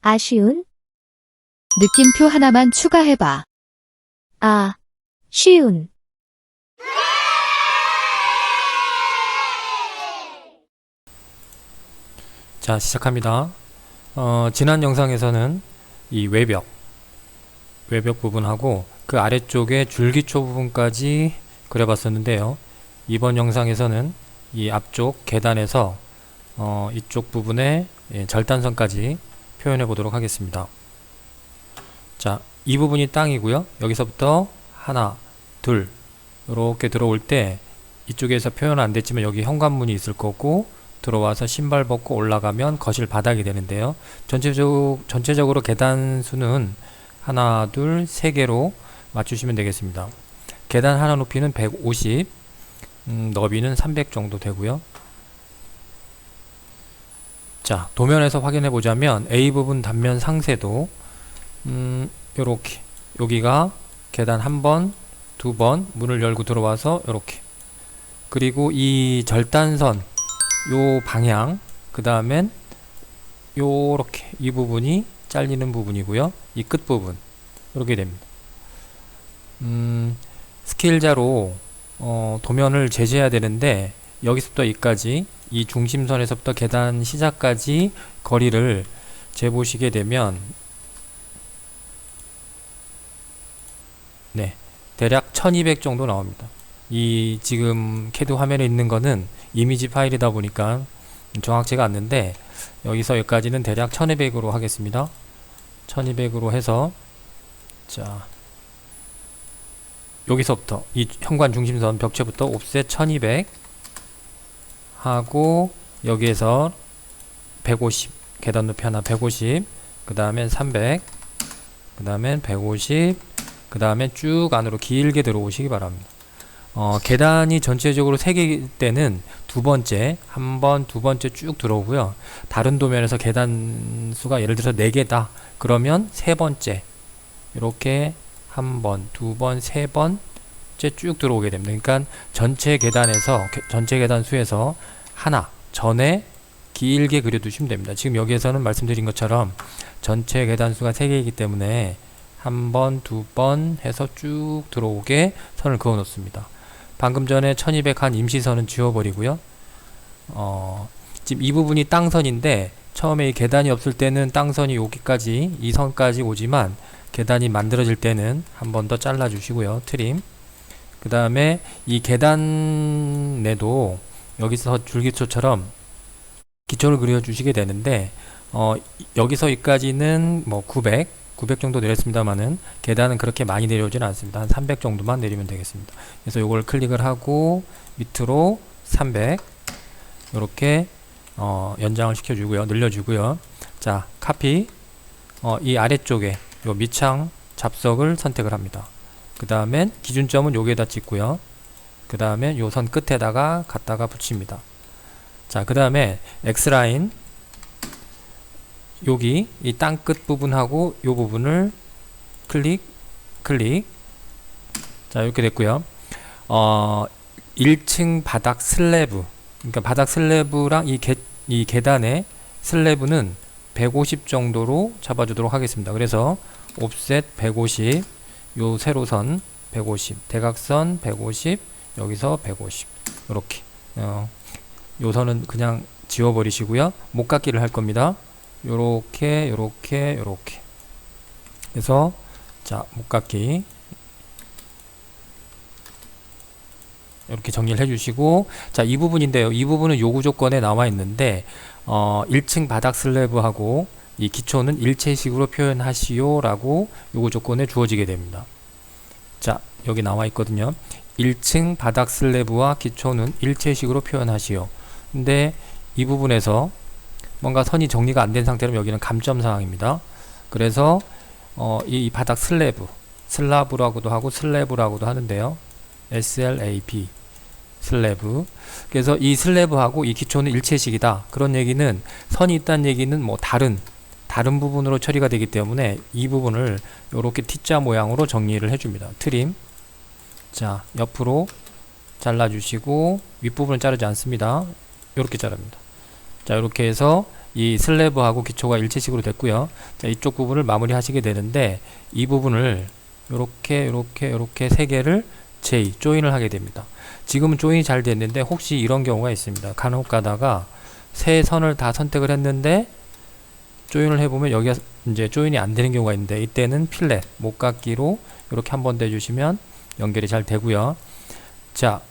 아쉬운, 느낌표 하나만 추가해봐. 쉬운. 자, 시작합니다. 지난 영상에서는 이 외벽 부분하고 그 아래쪽에 줄기초 부분까지 그려봤었는데요. 이번 영상에서는 이 앞쪽 계단에서 이쪽 부분에 절단선까지 표현해 보도록 하겠습니다. 자, 이 부분이 땅이고요. 여기서부터 하나, 둘 이렇게 들어올 때 이쪽에서 표현 안 됐지만 여기 현관문이 있을 거고 들어와서 신발 벗고 올라가면 거실 바닥이 되는데요. 전체적으로 계단 수는 하나, 둘, 세 개로 맞추시면 되겠습니다. 계단 하나 높이는 150, 너비는 300 정도 되고요. 자, 도면에서 확인해 보자면 A 부분 단면 상세도 요렇게 여기가 계단 한 번, 두 번 문을 열고 들어와서 요렇게, 그리고 이 절단선 요 방향, 그 다음엔 요렇게 이 부분이 잘리는 부분이고요. 이 끝부분 이렇게 됩니다. 스케일자로 도면을 제시해야 되는데 여기서부터 여기까지 이 중심선에서부터 계단 시작까지 거리를 재보시게 되면 대략 1200 정도 나옵니다. 이 지금 CAD 화면에 있는 거는 이미지 파일이다 보니까 정확치가 않는데 여기서 여기까지는 대략 1200으로 하겠습니다. 1200으로 해서, 자, 여기서부터 이 현관 중심선 벽체부터 옵셋 1200 하고 여기에서 150, 계단 높이 하나 150, 그 다음엔 300, 그 다음엔 150, 그 다음엔 쭉 안으로 길게 들어오시기 바랍니다. 계단이 전체적으로 3개일 때는 두 번째, 한 번, 두 번째 쭉 들어오고요. 다른 도면에서 계단 수가 예를 들어서 4개다. 그러면 세 번째, 이렇게 한 번, 두 번, 세 번째 쭉 들어오게 됩니다. 그러니까 전체 계단에서, 전체 계단 수에서 하나 전에 길게 그려두시면 됩니다. 지금 여기에서는 말씀드린 것처럼 전체 계단 수가 3개이기 때문에 한 번, 두 번 해서 쭉 들어오게 선을 그어 놓습니다. 방금 전에 1200 한 임시선은 지워버리고요. 지금 이 부분이 땅선인데 처음에 이 계단이 없을 때는 땅선이 여기까지, 이 선까지 오지만 계단이 만들어질 때는 한 번 더 잘라 주시고요. 트림. 그 다음에 이 계단에도 여기서 줄기초처럼 기초를 그려 주시게 되는데 여기서 여기까지는 뭐 900 정도 내렸습니다만은 계단은 그렇게 많이 내려오지는 않습니다. 한 300 정도만 내리면 되겠습니다. 그래서 요걸 클릭을 하고 밑으로 300 이렇게 연장을 시켜주고요. 늘려주고요. 자, 카피. 이 아래쪽에 요 밑창 잡석을 선택을 합니다. 그 다음엔 기준점은 여기에다 찍고요. 그 다음에 요 선 끝에다가 갖다가 붙입니다. 자, 그 다음에 X라인 여기 이 땅 끝 부분하고 요 부분을 클릭. 자, 이렇게 됐고요. 1층 바닥 슬래브, 그러니까 바닥 슬래브랑 이 계단의 슬래브는 150 정도로 잡아주도록 하겠습니다. 그래서 옵셋 150, 요 세로선 150, 대각선 150, 여기서 150 이렇게. 요 선은 그냥 지워버리시고요. 목깎이를 할 겁니다. 요렇게 그래서 자, 목깎이 이렇게 정리를 해주시고, 자, 이 부분인데요. 이 부분은 요구 조건에 나와 있는데 1층 바닥 슬래브하고 이 기초는 일체식으로 표현하시오 라고 요구 조건에 주어지게 됩니다. 자, 여기 나와 있거든요. 1층 바닥 슬래브와 기초는 일체식으로 표현하시오. 근데 이 부분에서 뭔가 선이 정리가 안 된 상태로 여기는 감점 사항입니다. 그래서 이 바닥 슬라브라고도 하고 슬래브라고도 하는데요. SLAB 슬래브. 그래서 이 슬래브하고 이 기초는 일체식이다. 그런 얘기는 선이 있다는 얘기는 뭐 다른 부분으로 처리가 되기 때문에 이 부분을 이렇게 T자 모양으로 정리를 해줍니다. 트림. 자, 옆으로 잘라주시고 윗부분을 자르지 않습니다. 이렇게 자릅니다. 자, 이렇게 해서 이 슬래브하고 기초가 일체식으로 됐고요. 자, 이쪽 부분을 마무리 하시게 되는데 이 부분을 요렇게 세 개를 조인을 하게 됩니다. 지금은 조인이 잘 됐는데 혹시 이런 경우가 있습니다. 간혹 가다가 세 선을 다 선택을 했는데 조인을 해보면 여기가 이제 조인이 안 되는 경우가 있는데 이때는 필렛, 목깎이로 이렇게 한 번 더 해주시면 연결이 잘 되고요. 자,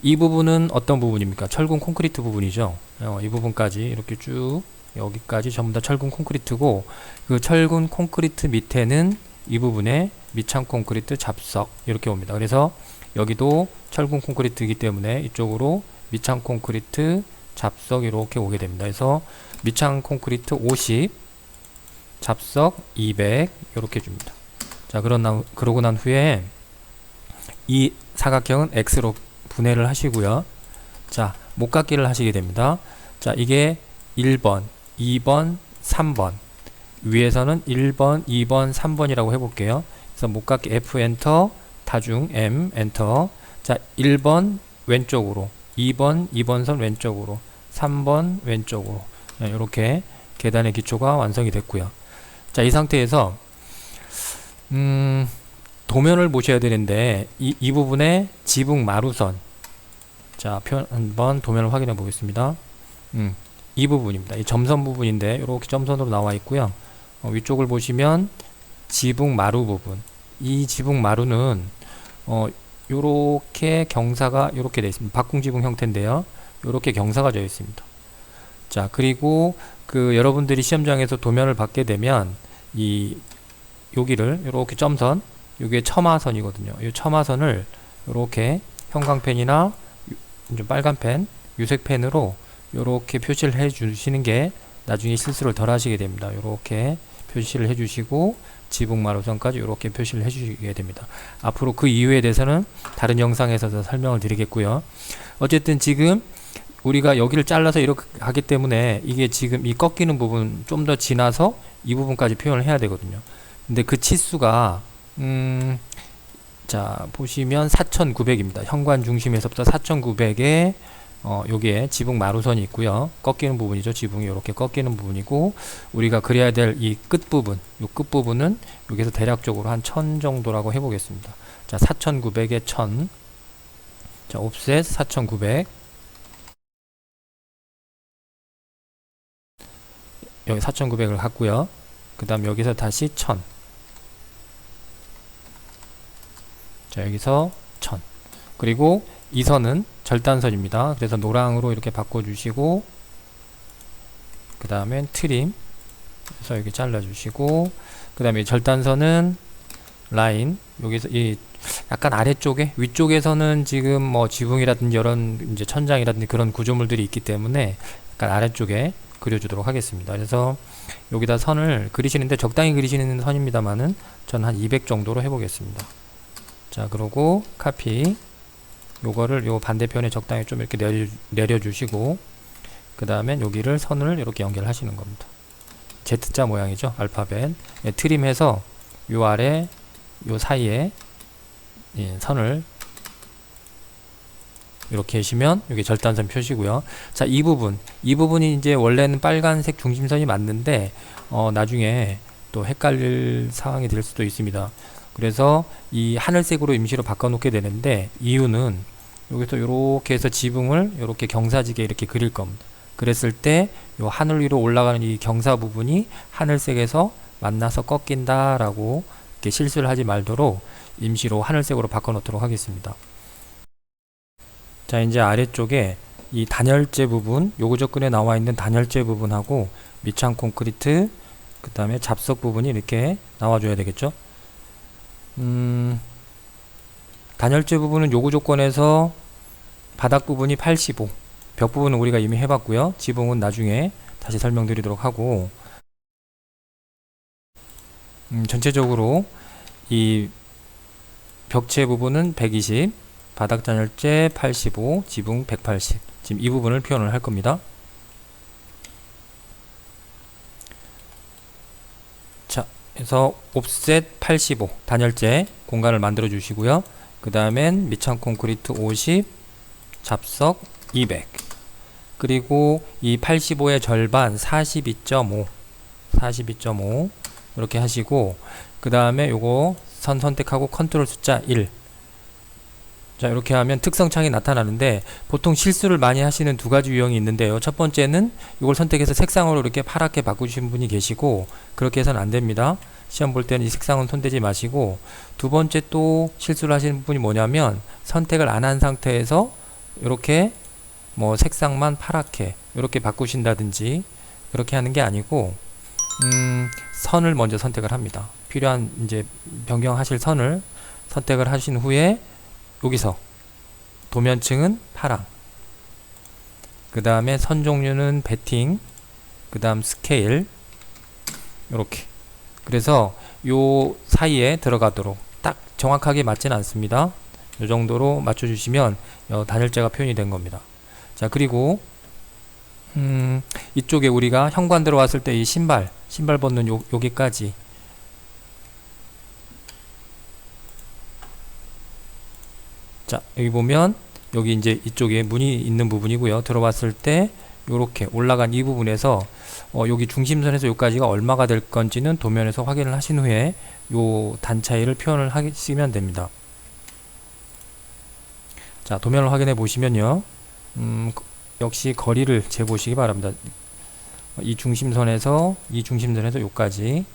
이 부분은 어떤 부분입니까? 철근 콘크리트 부분이죠. 이 부분까지 이렇게 쭉 여기까지 전부 다 철근 콘크리트고 그 철근 콘크리트 밑에는 이 부분에 밑창 콘크리트 잡석 이렇게 옵니다. 그래서 여기도 철근 콘크리트이기 때문에 이쪽으로 밑창 콘크리트 잡석 이렇게 오게 됩니다. 그래서 밑창 콘크리트 50 잡석 200 이렇게 줍니다. 자, 그러고 난 후에 이 사각형은 X로 분해를 하시고요. 자, 목깎이를 하시게 됩니다. 자, 이게 1번, 2번, 3번. 위에서는 1번, 2번, 3번이라고 해볼게요. 그래서 목깎이 F 엔터, 다중 M 엔터. 자, 1번 왼쪽으로, 2번 선 왼쪽으로, 3번 왼쪽으로. 이렇게 계단의 기초가 완성이 됐고요. 자, 이 상태에서 도면을 보셔야 되는데 이 부분에 지붕 마루선. 자, 한번 도면을 확인해 보겠습니다. 이 부분입니다. 이 점선 부분인데 이렇게 점선으로 나와 있고요. 위쪽을 보시면 지붕 마루 부분. 이 지붕 마루는 요렇게 경사가 이렇게 되어 있습니다. 박궁지붕 형태인데요. 요렇게 경사가 되어 있습니다. 자, 그리고 여러분들이 시험장에서 도면을 받게 되면 여기를 이렇게 점선, 이게 첨화선이거든요. 이 첨화선을 이렇게 형광펜이나 좀 빨간 펜, 유색 펜으로 이렇게 표시를 해 주시는 게 나중에 실수를 덜 하시게 됩니다. 이렇게 표시를 해 주시고 지붕 마루선까지 이렇게 표시를 해 주시게 됩니다. 앞으로 그 이유에 대해서는 다른 영상에서 더 설명을 드리겠고요. 어쨌든 지금 우리가 여기를 잘라서 이렇게 하기 때문에 이게 지금 이 꺾이는 부분 좀 더 지나서 이 부분까지 표현을 해야 되거든요. 근데 그 치수가 자, 보시면 4900입니다. 현관 중심에서부터 4900에 여기에 지붕 마루선이 있고요. 꺾이는 부분이죠. 지붕이 이렇게 꺾이는 부분이고 우리가 그려야 될 이 끝부분, 이 끝부분은 여기서 대략적으로 한 1000 정도라고 해보겠습니다. 자, 4900에 1000. 자, 옵셋 4900. 여기 4900을 갖고요. 그 다음 여기서 다시 1000. 자, 여기서 1000. 그리고 이 선은 절단선입니다. 그래서 노랑으로 이렇게 바꿔주시고 그 다음엔 트림 그래서 여기 잘라주시고 그 다음에 절단선은 라인 여기서 이 약간 아래쪽에 위쪽에서는 지금 뭐 지붕이라든지 이런 이제 천장이라든지 그런 구조물들이 있기 때문에 약간 아래쪽에 그려주도록 하겠습니다. 그래서 여기다 선을 그리시는데 적당히 그리시는 선입니다만은 전 한 200 정도로 해보겠습니다. 자, 그러고 카피 요거를 요 반대편에 적당히 좀 이렇게 내려주시고 그 다음에 여기를 선을 이렇게 연결하시는 겁니다. Z자 모양이죠. 알파벳. 예, 트림해서 요 아래 요 사이에 선을 이렇게 하시면 여기 절단선 표시고요. 자, 이 부분이 이제 원래는 빨간색 중심선이 맞는데 나중에 또 헷갈릴 상황이 될 수도 있습니다. 그래서 이 하늘색으로 임시로 바꿔놓게 되는데 이유는 여기서 이렇게 해서 지붕을 이렇게 경사지게 이렇게 그릴 겁니다. 그랬을 때 이 하늘 위로 올라가는 이 경사 부분이 하늘색에서 만나서 꺾인다라고 이렇게 실수를 하지 말도록 임시로 하늘색으로 바꿔놓도록 하겠습니다. 자, 이제 아래쪽에 이 단열재 부분, 요구조건에 나와 있는 단열재 부분하고 밑창 콘크리트, 그 다음에 잡석 부분이 이렇게 나와줘야 되겠죠. 단열재 부분은 요구조건에서 바닥 부분이 85, 벽 부분은 우리가 이미 해봤고요. 지붕은 나중에 다시 설명드리도록 하고 전체적으로 이 벽체 부분은 120, 바닥 단열재 85, 지붕 180. 지금 이 부분을 표현을 할 겁니다. 자, 그래서 옵셋 85 단열재 공간을 만들어 주시고요. 그 다음엔 밑창 콘크리트 50, 잡석 200. 그리고 이 85의 절반 42.5 이렇게 하시고, 그 다음에 요거 선 선택하고 컨트롤 숫자 1. 자, 이렇게 하면 특성창이 나타나는데, 보통 실수를 많이 하시는 두 가지 유형이 있는데요. 첫 번째는 이걸 선택해서 색상으로 이렇게 파랗게 바꾸신 분이 계시고, 그렇게 해서는 안 됩니다. 시험 볼 때는 이 색상은 손대지 마시고, 두 번째 또 실수를 하시는 분이 뭐냐면, 선택을 안 한 상태에서 이렇게 뭐 색상만 파랗게 이렇게 바꾸신다든지 그렇게 하는 게 아니고, 선을 먼저 선택을 합니다. 필요한 이제 변경하실 선을 선택을 하신 후에 여기서 도면층은 파랑, 그 다음에 선 종류는 배팅, 그 다음 스케일, 이렇게. 그래서 요 사이에 들어가도록, 딱 정확하게 맞지는 않습니다. 요 정도로 맞춰주시면 단열재가 표현이 된 겁니다. 자, 그리고 이쪽에 우리가 현관 들어왔을 때 이 신발 벗는 여기까지, 자, 여기 보면 여기 이제 이쪽에 문이 있는 부분이고요. 들어왔을 때 요렇게 올라간 이 부분에서 여기 중심선에서 여기까지가 얼마가 될 건지는 도면에서 확인을 하신 후에 요 단 차이를 표현을 하시면 됩니다. 자, 도면을 확인해 보시면요, 역시 거리를 재보시기 바랍니다. 이 중심선에서 요까지,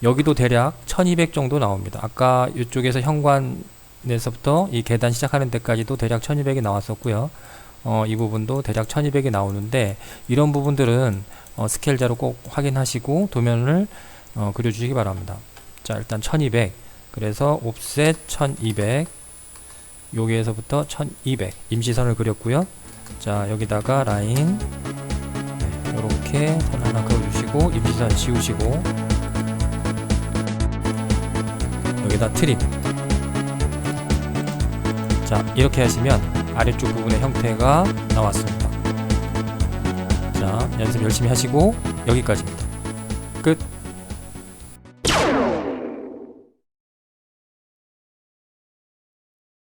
여기도 대략 1200 정도 나옵니다. 아까 이쪽에서 현관에서부터 이 계단 시작하는 데까지도 대략 1200이 나왔었고요. 이 부분도 대략 1200이 나오는데, 이런 부분들은 스케일자로 꼭 확인하시고 도면을 그려주시기 바랍니다. 자, 일단 1200, 그래서 옵셋 1200, 여기에서부터 1200 임시선을 그렸고요. 자, 여기다가 라인 이렇게 선 하나 그어주시고, 임시선 지우시고, 여기다 트림. 자, 이렇게 하시면 아래쪽 부분의 형태가 나왔습니다. 자, 연습 열심히 하시고 여기까지입니다. 끝.